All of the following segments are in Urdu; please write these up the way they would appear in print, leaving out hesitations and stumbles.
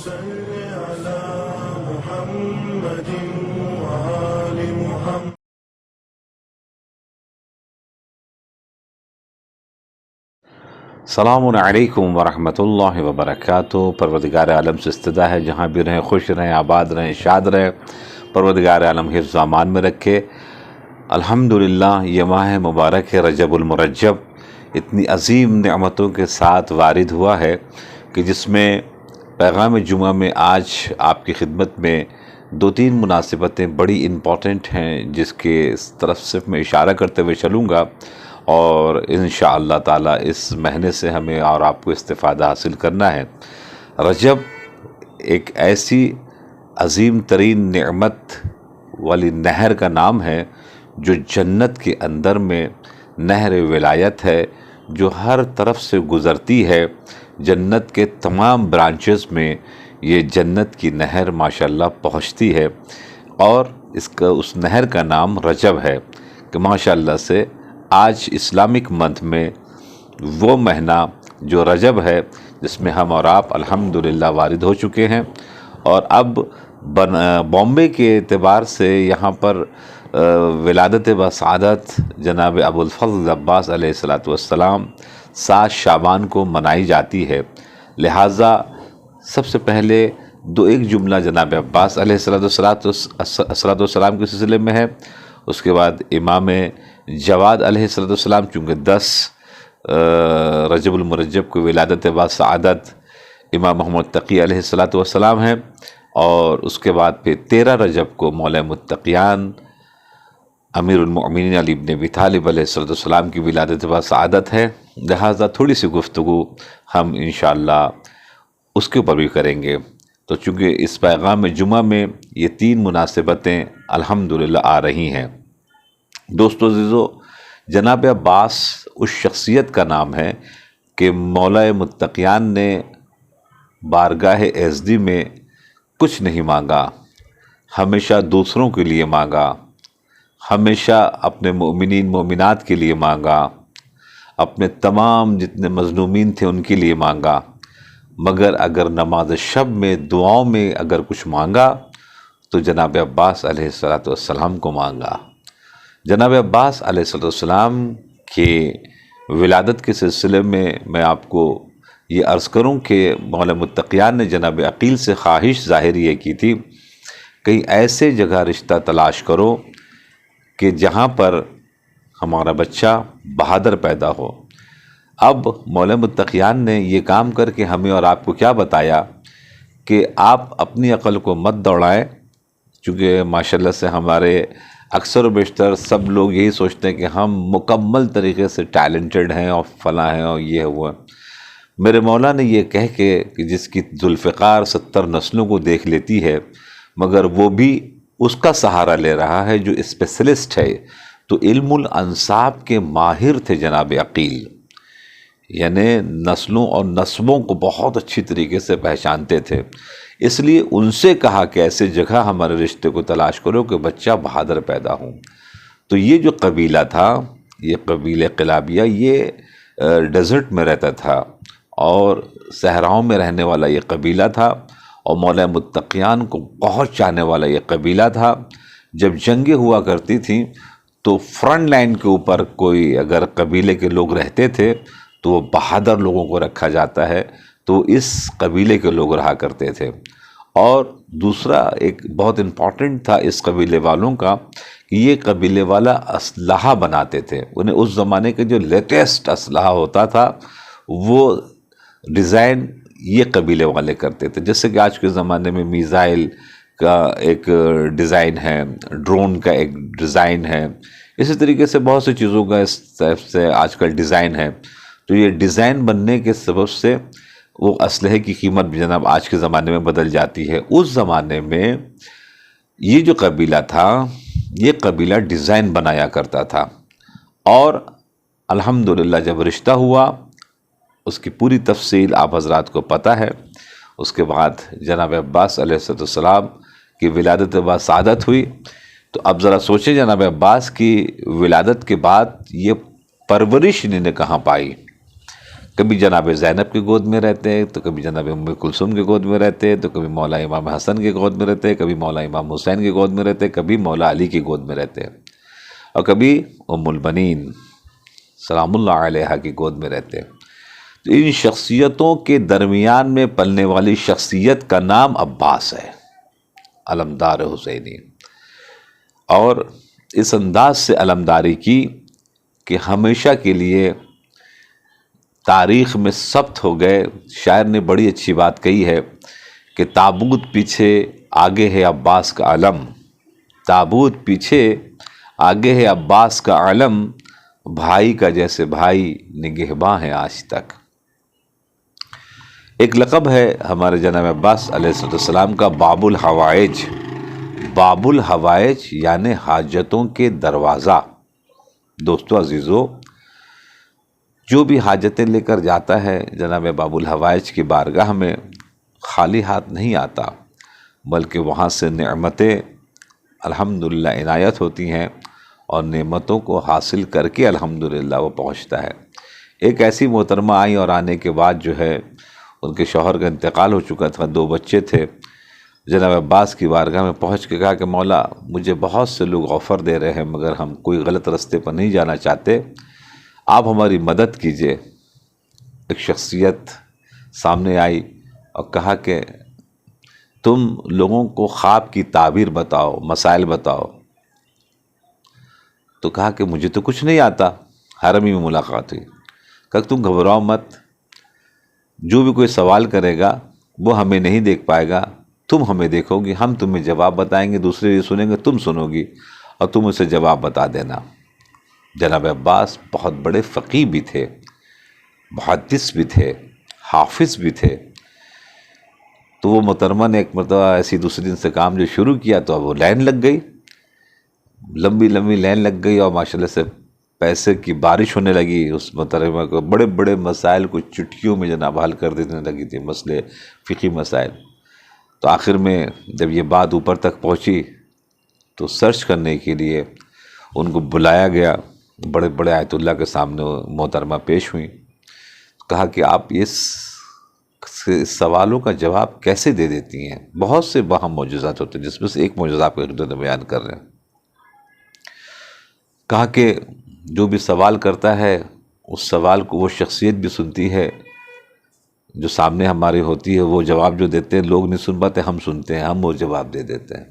صل على محمد وآل محمد. السلام علیکم ورحمۃ اللہ وبرکاتہ. پروردگار عالم سے استدعا ہے جہاں بھی رہیں خوش رہیں، آباد رہیں، شاد رہیں. پروردگار عالم حفظ و امان میں رکھے. الحمدللہ یہ ماہ مبارک ہے رجب المرجب، اتنی عظیم نعمتوں کے ساتھ وارد ہوا ہے کہ جس میں پیغام جمعہ میں آج آپ کی خدمت میں دو تین مناسبتیں بڑی امپورٹنٹ ہیں جس کے طرف صرف میں اشارہ کرتے ہوئے چلوں گا، اور انشاءاللہ تعالی اس مہینے سے ہمیں اور آپ کو استفادہ حاصل کرنا ہے. رجب ایک ایسی عظیم ترین نعمت والی نہر کا نام ہے جو جنت کے اندر میں نہر ولایت ہے، جو ہر طرف سے گزرتی ہے. جنت کے تمام برانچز میں یہ جنت کی نہر ماشاءاللہ پہنچتی ہے، اور اس نہر کا نام رجب ہے کہ ماشاءاللہ سے آج اسلامک منتھ میں وہ مہینہ جو رجب ہے جس میں ہم اور آپ الحمدللہ وارد ہو چکے ہیں. اور اب بامبے کے اعتبار سے یہاں پر ولادت بسعادت جناب ابو الفضل عباس علیہ السلام 7 شعبان کو منائی جاتی ہے. لہٰذا سب سے پہلے ایک جملہ جناب عباس علیہ السلام کے سلسلے میں ہے. اس کے بعد امام جواد علیہ السلام، چونکہ 10 رجب المرجب کو ولادت بسعادت امام محمد تقی علیہ السلام ہیں، اور اس کے بعد پھر 13 رجب کو مولا متقیان امیر المؤمنین علی بن ابی طالب علیہ السلام کی ولادت بسعادت ہے. لہٰذا تھوڑی سی گفتگو ہم انشاءاللہ اس کے اوپر بھی کریں گے. تو چونکہ اس پیغام جمعہ میں یہ 3 مناسبتیں الحمدللہ آ رہی ہیں. دوستو عزیزو، جناب عباس اس شخصیت کا نام ہے کہ مولا متقیان نے بارگاہ ایزدی میں کچھ نہیں مانگا، ہمیشہ دوسروں کے لیے مانگا، ہمیشہ اپنے مومنین مومنات کے لیے مانگا، اپنے تمام جتنے مظلومین تھے ان کے لیے مانگا. مگر اگر نماز شب میں دعاؤں میں اگر کچھ مانگا تو جناب عباس علیہ السلام کو مانگا. جناب عباس علیہ السلام کے ولادت کے سلسلے میں آپ کو یہ عرض کروں کہ مولا متقیان نے جناب عقیل سے خواہش ظاہر یہ کی تھی کہیں ایسے جگہ رشتہ تلاش کرو کہ جہاں پر ہمارا بچہ بہادر پیدا ہو. اب مولا متقیان نے یہ کام کر کے ہمیں اور آپ کو کیا بتایا کہ آپ اپنی عقل کو مت دوڑائیں، چونکہ ماشاءاللہ سے ہمارے اکثر و بیشتر سب لوگ یہی سوچتے ہیں کہ ہم مکمل طریقے سے ٹیلنٹڈ ہیں اور فلاں ہیں اور یہ ہوا. میرے مولا نے یہ کہہ کے کہ جس کی ذوالفقار 70 نسلوں کو دیکھ لیتی ہے، مگر وہ بھی اس کا سہارا لے رہا ہے جو اسپیشلسٹ ہے. تو علم الانساب کے ماہر تھے جناب عقیل، یعنی نسلوں اور نسبوں کو بہت اچھی طریقے سے پہچانتے تھے. اس لیے ان سے کہا کہ ایسے جگہ ہمارے رشتے کو تلاش کرو کہ بچہ بہادر پیدا ہوں. تو یہ جو قبیلہ تھا، یہ قبیلہ قلابیہ، یہ ڈیزرٹ میں رہتا تھا اور صحراؤں میں رہنے والا یہ قبیلہ تھا، اور مولا متقیان کو بہت چاہنے والا یہ قبیلہ تھا. جب جنگیں ہوا کرتی تھیں تو فرنٹ لائن کے اوپر کوئی اگر قبیلے کے لوگ رہتے تھے تو وہ بہادر لوگوں کو رکھا جاتا ہے، تو اس قبیلے کے لوگ رہا کرتے تھے. اور دوسرا ایک بہت امپورٹنٹ تھا اس قبیلے والوں کا کہ یہ قبیلے والا اسلحہ بناتے تھے. انہیں اس زمانے کے جو لیٹسٹ اسلحہ ہوتا تھا وہ ڈیزائن یہ قبیلے والے کرتے تھے. جیسے کہ آج کے زمانے میں میزائل کا ایک ڈیزائن ہے، ڈرون کا ایک ڈیزائن ہے، اسی طریقے سے بہت سی چیزوں کا اس طرف سے آج کل ڈیزائن ہے. تو یہ ڈیزائن بننے کے سبب سے وہ اسلحے کی قیمت بھی جناب آج کے زمانے میں بدل جاتی ہے. اس زمانے میں یہ جو قبیلہ تھا، یہ قبیلہ ڈیزائن بنایا کرتا تھا. اور الحمدللہ جب رشتہ ہوا اس کی پوری تفصیل آپ حضرات کو پتہ ہے. اس کے بعد جناب عباس علیہ السلام کی ولادت بسعادت ہوئی. تو اب ذرا سوچیں جناب عباس کی ولادت کے بعد یہ پرورش انہوں نے کہاں پائی. کبھی جناب زینب کی گود میں رہتے تو کبھی جناب ام کلثوم کی گود میں رہتے تو کبھی مولا امام حسن کی گود میں رہتے، کبھی مولا امام حسین کی گود میں رہتے، کبھی مولا علی کی گود میں رہتے، اور کبھی ام البنین سلام اللہ علیہا کی گود میں رہتے۔ تو ان شخصیتوں کے درمیان میں پلنے والی شخصیت کا نام عباس ہے، علمدار حسینی، اور اس انداز سے علمداری کی کہ ہمیشہ کے لیے تاریخ میں ثبت ہو گئے۔ شاعر نے بڑی اچھی بات کہی ہے کہ تابوت پیچھے آگے ہے عباس کا علم، تابوت پیچھے آگے ہے عباس کا علم، بھائی کا جیسے بھائی نگہباں ہے آج تک۔ ایک لقب ہے ہمارے جناب عباس علیہ السلام کا، باب الحوائج۔ باب الحوائج یعنی حاجتوں کے دروازہ۔ دوستو عزیزو، جو بھی حاجتیں لے کر جاتا ہے جناب باب الحوائج کی بارگاہ میں، خالی ہاتھ نہیں آتا، بلکہ وہاں سے نعمتیں الحمدللہ عنایت ہوتی ہیں، اور نعمتوں کو حاصل کر کے الحمدللہ وہ پہنچتا ہے۔ ایک ایسی محترمہ آئی اور آنے کے بعد جو ہے ان کے شوہر کا انتقال ہو چکا تھا، 2 بچے تھے، جناب عباس کی بارگاہ میں پہنچ کے کہا کہ مولا مجھے بہت سے لوگ آفر دے رہے ہیں، مگر ہم کوئی غلط راستے پر نہیں جانا چاہتے، آپ ہماری مدد کیجئے۔ ایک شخصیت سامنے آئی اور کہا کہ تم لوگوں کو خواب کی تعبیر بتاؤ، مسائل بتاؤ۔ تو کہا کہ مجھے تو کچھ نہیں آتا۔ حرمی میں ملاقات ہوئی، کہا کہ تم گھبراؤ مت، جو بھی کوئی سوال کرے گا وہ ہمیں نہیں دیکھ پائے گا، تم ہمیں دیکھو گی، ہم تمہیں جواب بتائیں گے، دوسرے یہ سنیں گے، تم سنو گی اور تم اسے جواب بتا دینا۔ جناب عباس بہت بڑے فقیہ بھی تھے، محدث بھی تھے، حافظ بھی تھے۔ تو وہ محترمہ نے ایک مرتبہ ایسی دوسرے دن سے کام جو شروع کیا تو اب وہ لائن لگ گئی، لمبی لمبی لائن لگ گئی، اور ماشاءاللہ سے پیسے کی بارش ہونے لگی۔ اس محترمہ کو بڑے بڑے مسائل کو چٹکیوں میں جناب حل کر دینے لگی تھی، مسئلے فقہی مسائل۔ تو آخر میں جب یہ بات اوپر تک پہنچی تو سرچ کرنے کے لیے ان کو بلایا گیا، بڑے بڑے آیت اللہ کے سامنے محترمہ پیش ہوئیں۔ کہا کہ آپ اس سوالوں کا جواب کیسے دے دیتی ہیں؟ بہت سے باہم معجزات ہوتے ہیں، جس میں سے ایک معجزہ آپ کے بیان کر رہے ہیں۔ کہا کہ جو بھی سوال کرتا ہے اس سوال کو وہ شخصیت بھی سنتی ہے جو سامنے ہماری ہوتی ہے، وہ جواب جو دیتے ہیں لوگ نہیں سن پاتے، ہم سنتے ہیں، ہم وہ جواب دے دیتے ہیں۔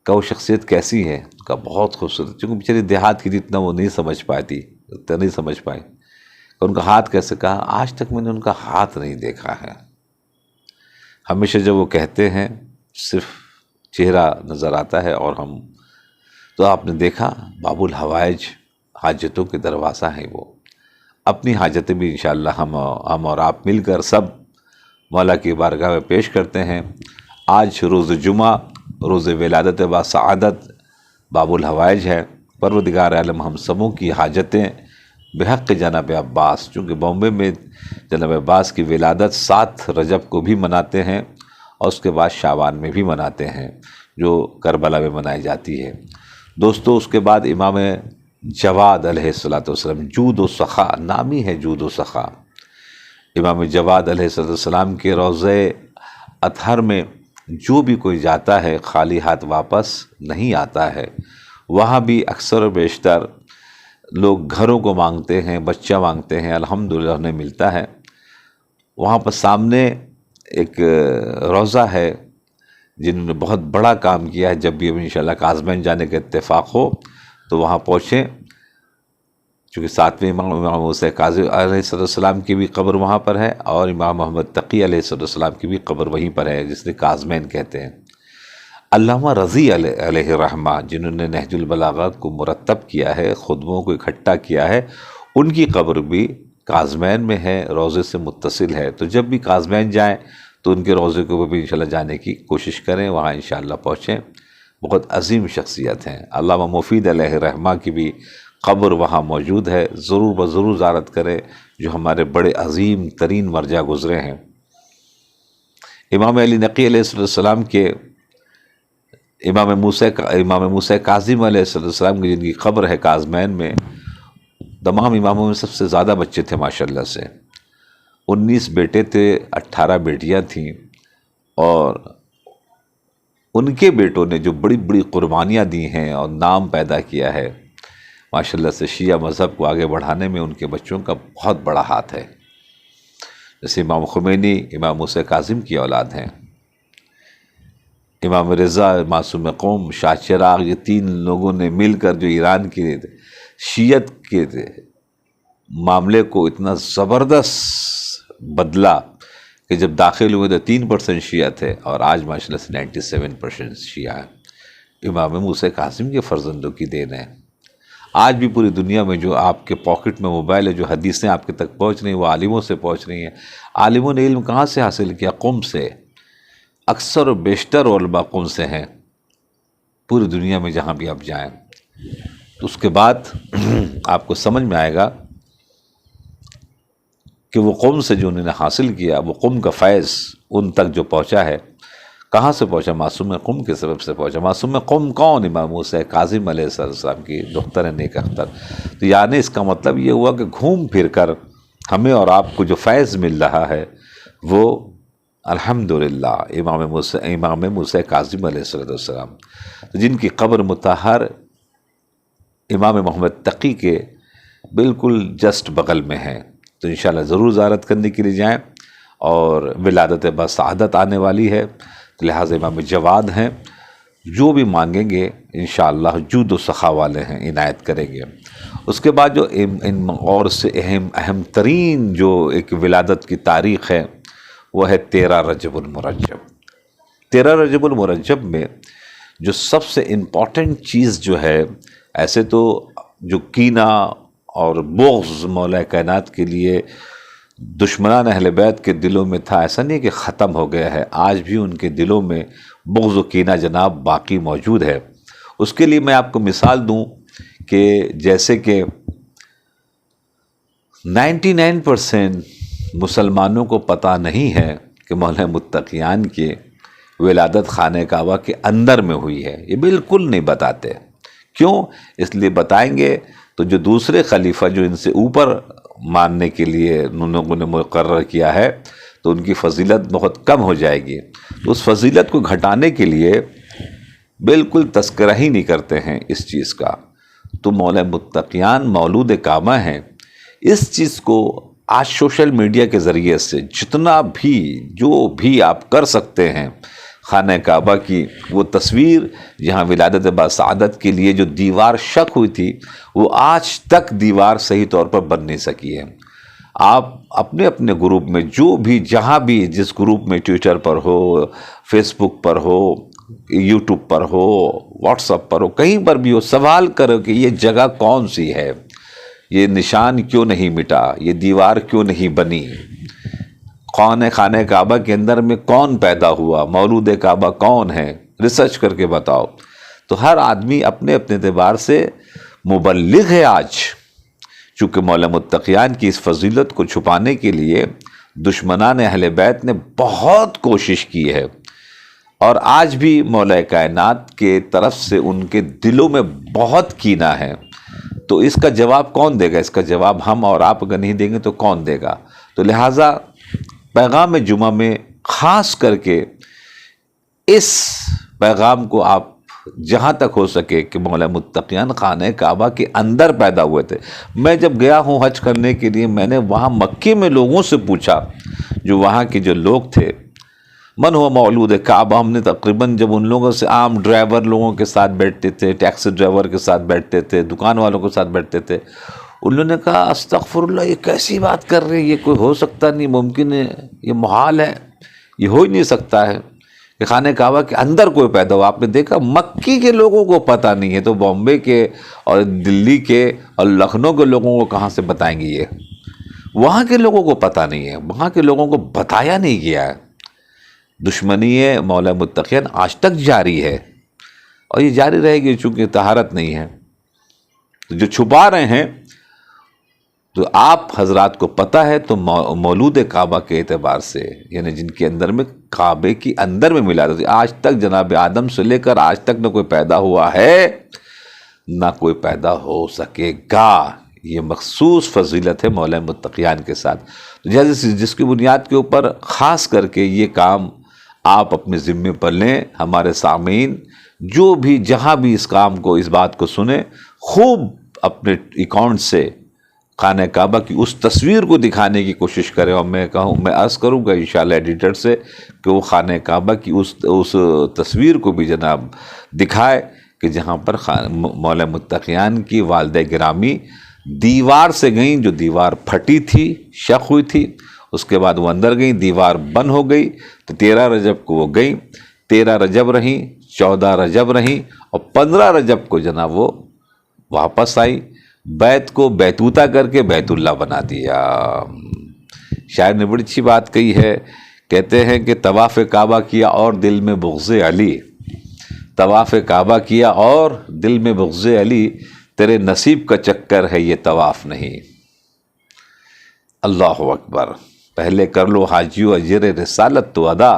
کہ وہ شخصیت کیسی ہے؟ کا بہت خوبصورت، چونکہ بیچاری دیہات کی تھی، اتنا وہ نہیں سمجھ پاتی، اتنا نہیں سمجھ پائی کہ ان کا ہاتھ کیسے؟ کہا آج تک میں نے ان کا ہاتھ نہیں دیکھا ہے، ہمیشہ جب وہ کہتے ہیں صرف چہرہ نظر آتا ہے، اور ہم تو آپ نے دیکھا باب الحوائج، حاجتوں کے دروازہ ہیں وہ۔ اپنی حاجتیں بھی انشاءاللہ ہم اور آپ مل کر سب مولا کی بارگاہ میں پیش کرتے ہیں۔ آج روز جمعہ، روز ولادت با سعادت، باب الحوائج ہے۔ پروردگار عالم ہم سبوں کی حاجتیں بحق جناب عباس، چونکہ بامبے میں جناب عباس کی ولادت 7 رجب کو بھی مناتے ہیں، اور اس کے بعد شعبان میں بھی مناتے ہیں، جو کربلا میں منائی جاتی ہے۔ دوستو اس کے بعد امام جواد علیہ السلام، جود و سخا، نامی ہے جود و سخا۔ امام جواد علیہ السلام کے روضہ اطہر میں جو بھی کوئی جاتا ہے خالی ہاتھ واپس نہیں آتا ہے۔ وہاں بھی اکثر و بیشتر لوگ گھروں کو مانگتے ہیں، بچہ مانگتے ہیں، الحمدللہ انہیں ملتا ہے۔ وہاں پر سامنے ایک روضہ ہے جنہوں نے بہت بڑا کام کیا ہے۔ جب بھی انشاءاللہ کازمین جانے کا اتفاق ہو تو وہاں پہنچیں، چونکہ 7ویں امام موسیٰ کاظم علیہ السلام کی بھی قبر وہاں پر ہے، اور امام محمد تقی علیہ السلام کی بھی قبر وہیں پر ہے، جس نے کازمین کہتے ہیں۔ علامہ رضی علیہ الرحمہ، جنہوں نے نہج البلاغہ کو مرتب کیا ہے، خطبوں کو اکٹھا کیا ہے، ان کی قبر بھی کازمین میں ہے، روضے سے متصل ہے۔ تو جب بھی کازمین جائیں تو ان کے روضے کو بھی انشاءاللہ جانے کی کوشش کریں، وہاں انشاءاللہ پہنچیں۔ بہت عظیم شخصیت ہیں۔ علامہ مفید علیہ الرحمہ کی بھی قبر وہاں موجود ہے، ضرور ضرور زیارت کریں، جو ہمارے بڑے عظیم ترین مرجع گزرے ہیں۔ امام علی نقی علیہ السلام کے امام موسیٰ کاظم علیہ السلام کی جن کی قبر ہے کازمین میں، تمام اماموں میں سب سے زیادہ بچے تھے ماشاءاللہ سے، 19 بیٹے تھے، 18 بیٹیاں تھیں، اور ان کے بیٹوں نے جو بڑی بڑی قربانیاں دی ہیں اور نام پیدا کیا ہے، ماشاءاللہ سے شیعہ مذہب کو آگے بڑھانے میں ان کے بچوں کا بہت بڑا ہاتھ ہے۔ جیسے امام خمینی امام موسیٰ کاظم کی اولاد ہیں، امام رضا معصوم قوم، شاہ چراغ، یہ 3 لوگوں نے مل کر جو ایران کی شیعت کے معاملے کو اتنا زبردست بدلا کہ جب داخل ہوئے تو 3% شیعہ تھے، اور آج ماشاءاللہ سے 97% شیعہ ہیں۔ امام موسیٰ کاظم کے فرزندوں کی دین ہے۔ آج بھی پوری دنیا میں جو آپ کے پاکٹ میں موبائل ہے، جو حدیثیں آپ کے تک پہنچ رہی ہیں، وہ عالموں سے پہنچ رہی ہیں۔ عالموں نے علم کہاں سے حاصل کیا؟ قم سے۔ اکثر و بیشتر علماء قم سے ہیں، پوری دنیا میں جہاں بھی آپ جائیں۔ تو اس کے بعد آپ کو سمجھ میں آئے گا کہ وہ قوم سے جو انہوں نے حاصل کیا، وہ قوم کا فیض ان تک جو پہنچا ہے، کہاں سے پہنچا؟ معصوم قوم کے سبب سے پہنچا۔ معصوم قوم کون؟ امام موسیٰ کاظم علیہ السلام کی دختر نیک اختر۔ تو یعنی اس کا مطلب یہ ہوا کہ گھوم پھر کر ہمیں اور آپ کو جو فیض مل رہا ہے وہ الحمدللہ امام موسیٰ کاظم علیہ السلام، جن کی قبر مطہر امام محمد تقی کے بالکل جسٹ بغل میں ہے۔ تو انشاءاللہ ضرور زیارت کرنے کے لیے جائیں، اور ولادت بسعادت آنے والی ہے، لہٰذا امام جواد ہیں، جو بھی مانگیں گے انشاءاللہ جود و سخا والے ہیں، عنایت کریں گے۔ اس کے بعد جو ان اور سے اہم ترین جو ایک ولادت کی تاریخ ہے، وہ ہے 13 رجب المرجب۔ 13 رجب المرجب میں جو سب سے امپورٹنٹ چیز جو ہے، ایسے تو جو کینہ اور بغض مولا کائنات کے لیے دشمنان اہل بیت کے دلوں میں تھا، ایسا نہیں کہ ختم ہو گیا ہے، آج بھی ان کے دلوں میں بغض و کینہ جناب باقی موجود ہے۔ اس کے لیے میں آپ کو مثال دوں کہ جیسے کہ 99% مسلمانوں کو پتہ نہیں ہے کہ مولا متقیان کے ولادت خانہ کعبہ کے اندر میں ہوئی ہے، یہ بالکل نہیں بتاتے۔ کیوں؟ اس لیے بتائیں گے تو جو دوسرے خلیفہ جو ان سے اوپر ماننے کے لیے ان لوگوں نے مقرر کیا ہے، تو ان کی فضیلت بہت کم ہو جائے گی۔ تو اس فضیلت کو گھٹانے کے لیے بالکل تذکرہ ہی نہیں کرتے ہیں اس چیز کا۔ تو مولا متقیان مولود کعبہ ہیں، اس چیز کو آج سوشل میڈیا کے ذریعے سے جتنا بھی جو بھی آپ کر سکتے ہیں، خانہ کعبہ کی وہ تصویر جہاں ولادت بسعادت کے لیے جو دیوار شق ہوئی تھی، وہ آج تک دیوار صحیح طور پر بن نہیں سکی ہے۔ آپ اپنے اپنے گروپ میں جو بھی جہاں بھی جس گروپ میں ٹویٹر پر ہو، فیس بک پر ہو، یوٹیوب پر ہو، واٹس ایپ پر ہو، کہیں پر بھی ہو، سوال کرو کہ یہ جگہ کون سی ہے، یہ نشان کیوں نہیں مٹا، یہ دیوار کیوں نہیں بنی، خانہ کعبہ کے اندر میں کون پیدا ہوا، مولود کعبہ کون ہے، ریسرچ کر کے بتاؤ۔ تو ہر آدمی اپنے اپنے اعتبار سے مبلغ ہے آج، چونکہ مولا متقیان کی اس فضیلت کو چھپانے کے لیے دشمنان اہل بیت نے بہت کوشش کی ہے، اور آج بھی مولا کائنات کے طرف سے ان کے دلوں میں بہت کینہ ہے۔ تو اس کا جواب کون دے گا؟ اس کا جواب ہم اور آپ اگر نہیں دیں گے تو کون دے گا؟ تو لہٰذا پیغام جمعہ میں خاص کر کے اس پیغام کو آپ جہاں تک ہو سکے کہ مولا متقیان خانہ کعبہ کے اندر پیدا ہوئے تھے۔ میں جب گیا ہوں حج کرنے کے لیے، میں نے وہاں مکے میں لوگوں سے پوچھا، جو وہاں کے جو لوگ تھے، من ہوا مولود کعبہ، ہم نے تقریباً جب ان لوگوں سے عام ڈرائیور لوگوں کے ساتھ بیٹھتے تھے، ٹیکسی ڈرائیور کے ساتھ بیٹھتے تھے، دکان والوں کے ساتھ بیٹھتے تھے، انہوں نے کہا استغفر اللہ، یہ کیسی بات کر رہے ہیں، یہ کوئی ہو سکتا نہیں، ممکن ہے، یہ محال ہے، یہ ہو ہی نہیں سکتا ہے کہ خانہ کعبہ کے اندر کوئی پیدا ہو۔ آپ نے دیکھا مکی کے لوگوں کو پتہ نہیں ہے، تو بامبے کے اور دلی کے اور لکھنؤ کے لوگوں کو کہاں سے بتائیں گے؟ یہ وہاں کے لوگوں کو پتہ نہیں ہے، وہاں کے لوگوں کو بتایا نہیں گیا ہے۔ دشمنی مولا متقیان آج تک جاری ہے، اور یہ جاری رہے گی، چونکہ طہارت نہیں ہے۔ تو جو چھپا رہے ہیں، تو آپ حضرات کو پتہ ہے، تو مولود کعبہ کے اعتبار سے، یعنی جن کے اندر میں کعبے کی اندر میں ملا تھا، آج تک جناب آدم سے لے کر آج تک نہ کوئی پیدا ہوا ہے، نہ کوئی پیدا ہو سکے گا۔ یہ مخصوص فضیلت ہے مولا متقیان کے ساتھ. تو جیسے جس کی بنیاد کے اوپر خاص کر کے یہ کام آپ اپنے ذمے پر لیں. ہمارے سامعین جو بھی جہاں بھی اس کام کو اس بات کو سنیں خوب اپنے اکاؤنٹ سے خانہ کعبہ کی اس تصویر کو دکھانے کی کوشش کریں. اور میں عرض کروں گا انشاءاللہ ایڈیٹر سے کہ وہ خانہ کعبہ کی اس تصویر کو بھی جناب دکھائے کہ جہاں پر مولا متقیان کی والدہ گرامی دیوار سے گئیں، جو دیوار پھٹی تھی، شق ہوئی تھی، اس کے بعد وہ اندر گئیں، دیوار بند ہو گئی تو 13 رجب کو وہ گئیں، 13 رجب رہیں، 14 رجب رہیں اور 15 رجب کو جناب وہ واپس آئی. بیت کو بیتوتا کر کے بیت اللہ بنا دیا. شاعر نے بڑی اچھی بات کہی ہے، کہتے ہیں کہ طواف کعبہ کیا اور دل میں بغض علی، طواف کعبہ کیا اور دل میں بغض علی، تیرے نصیب کا چکر ہے یہ طواف نہیں. اللہ اکبر. پہلے کر لو حاجیو اجر رسالت تو ادا،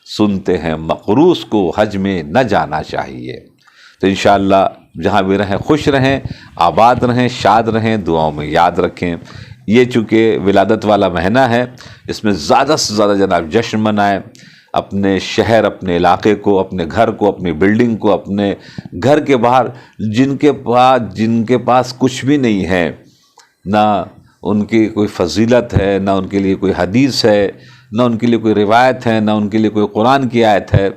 سنتے ہیں مقروض کو حج میں نہ جانا چاہیے. تو انشاءاللہ جہاں بھی رہیں خوش رہیں، آباد رہیں، شاد رہیں، دعاؤں میں یاد رکھیں. یہ چونکہ ولادت والا مہینہ ہے، اس میں زیادہ سے زیادہ جناب جشن منائیں. اپنے شہر، اپنے علاقے کو، اپنے گھر کو، اپنی بلڈنگ کو، اپنے گھر کے باہر جن کے پاس کچھ بھی نہیں ہے، نہ ان کی کوئی فضیلت ہے، نہ ان کے لیے کوئی حدیث ہے، نہ ان کے لیے کوئی روایت ہے، نہ ان کے لیے کوئی قرآن کی آیت ہے،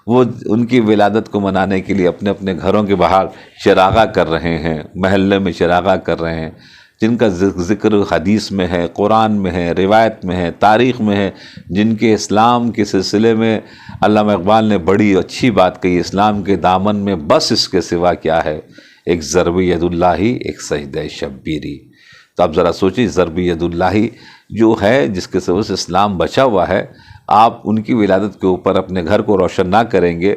وہ ان کی ولادت کو منانے کے لیے اپنے اپنے گھروں کے باہر چراغاں کر رہے ہیں، محلے میں چراغاں کر رہے ہیں، جن کا ذکر حدیث میں ہے، قرآن میں ہے، روایت میں ہے، تاریخ میں ہے، جن کے اسلام کے سلسلے میں علامہ اقبال نے بڑی اچھی بات کہی، اسلام کے دامن میں بس اس کے سوا کیا ہے، ایک ضرب ید اللہ، ایک سجدہ شبیری. تو آپ ذرا سوچیں، ضرب ید اللہ جو ہے، جس کے سبب سے اسلام بچا ہوا ہے، آپ ان کی ولادت کے اوپر اپنے گھر کو روشن نہ کریں گے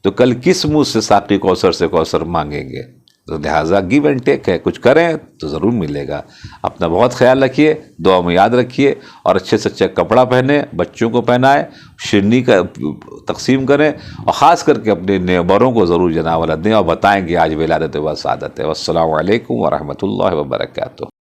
تو کل کس منہ سے ساقی کوثر سے کوثر مانگیں گے؟ تو لہٰذا گیو اینڈ ٹیک ہے، کچھ کریں تو ضرور ملے گا. اپنا بہت خیال رکھیے، دعا میں یاد رکھیے، اور اچھے سے اچھا کپڑا پہنیں، بچوں کو پہنائیں، شیرنی کا تقسیم کریں، اور خاص کر کے اپنے نیبروں کو ضرور جناب دیں اور بتائیں کہ آج ولادت و سعادت ہے. والسلام علیکم ورحمۃ اللہ وبرکاتہ.